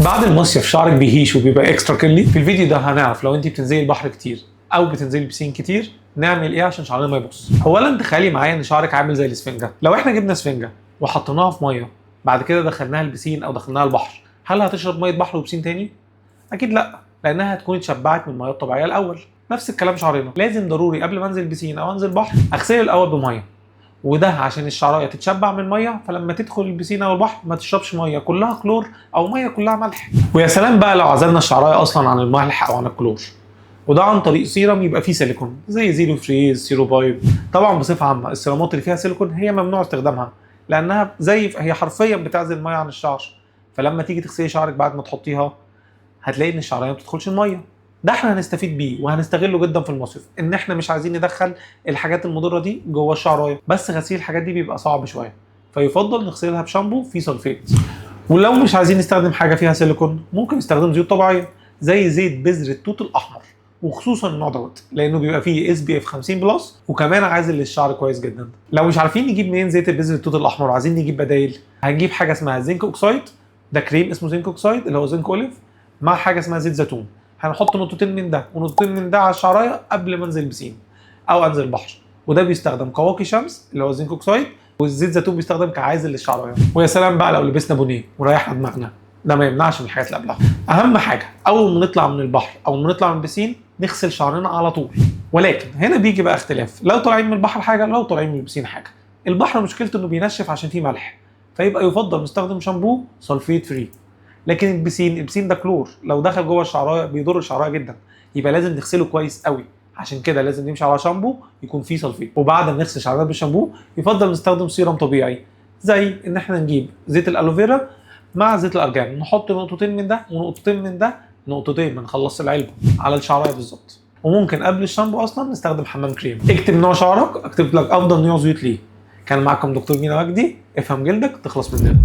بعد المصيف شعرك بيهيش وبيبقى اكسترا كيرلي. في الفيديو ده هنعرف لو انت بتنزلي البحر كتير او بتنزلي بسين كتير نعمل ايه عشان شعرنا ما يبص. اولا تخيلي معايا ان شعرك عامل زي الاسفنجه. لو احنا جبنا اسفنجه وحطيناها في ميه بعد كده دخلناها البسين او دخلناها البحر، هل هتشرب ميه بحر وبسين تاني؟ اكيد لا، لانها هتكون اتشبعت من الميه الطبيعيه الاول. نفس الكلام شعرنا، لازم ضروري قبل ما انزل بسين او انزل بحر اغسله الاول بميه، وده عشان الشعرايه تتشبع من الميه، فلما تدخل البسين او البحر ما تشربش ميه كلها كلور او ميه كلها ملح. ويا سلام بقى لو عزلنا الشعرايه اصلا عن الملح او عن الكلور، وده عن طريق سيرم يبقى فيه سيليكون زي زيرو فريز، سيرو بايب. طبعا بصفه عامه السيرامات اللي فيها سيليكون هي ممنوع استخدامها، لانها هي حرفيا بتعزل الميه عن الشعر. فلما تيجي تغسلي شعرك بعد ما تحطيها هتلاقي ان الشعرايه ما بتدخلش الميه. ده احنا هنستفيد بيه وهنستغله جدا في المصيف، ان احنا مش عايزين ندخل الحاجات المضره دي جوه الشعرايه، بس غسيل الحاجات دي بيبقى صعب شويه، فيفضل نغسلها بشامبو فيه سلفيت. ولو مش عايزين نستخدم حاجه فيها سيليكون ممكن نستخدم زيوت طبيعيه زي زيت بذر التوت الاحمر، وخصوصا النوع دوت لانه بيبقى فيه SPF 50 بلس وكمان عازل للشعر كويس جدا. لو مش عارفين نجيب منين زيت بذر التوت الاحمر وعايزين نجيب بدايل، هنجيب حاجه اسمها زنك اوكسايد، ده كريم اسمه زنك اوكسايد اللي هو زنك اوليف، مع حاجه اسمها زيت زيتون. هنحط نقطتين من ده ونقطتين من ده على الشعرايه قبل ما انزل بسين او انزل بحر، وده بيستخدم كواقي شمس اللي هو الزنك اوكسايد، والزيت زيتون بيستخدم كعازل للشعرايه. ويا سلام بقى لو لبسنا بونيه وريحنا دماغنا، ده ما يمنعش من الحاجات اللي قبلها. اهم حاجه اول ما نطلع من البحر او ما نطلع من البسين نغسل شعرنا على طول. ولكن هنا بيجي بقى اختلاف، لو طالعين من البحر حاجه، لو طالعين من البسين حاجه. البحر مشكلته انه بينشف عشان فيه ملح، فيبقى يفضل نستخدم شامبو سلفيت فري. لكن البسين ده كلور، لو دخل جوه الشعرايه بيضر الشعرايه جدا، يبقى لازم نغسله كويس قوي. عشان كده لازم نمشي على شامبو يكون فيه سلفيت. وبعد ما نغسل شعرنا بالشامبو يفضل نستخدم سيرم طبيعي، زي ان احنا نجيب زيت الالوفيرا مع زيت الارجان، نحط نقطتين من ده ونقطتين من ده، نقطتين من خلص العلبه على الشعرايه بالظبط. وممكن قبل الشامبو اصلا نستخدم حمام كريم. اكتب نوع شعرك، اكتب لك افضل نوع زيوت ليه. كان معكم دكتور مينا وجدي، افهم جلدك تخلص من جلدك.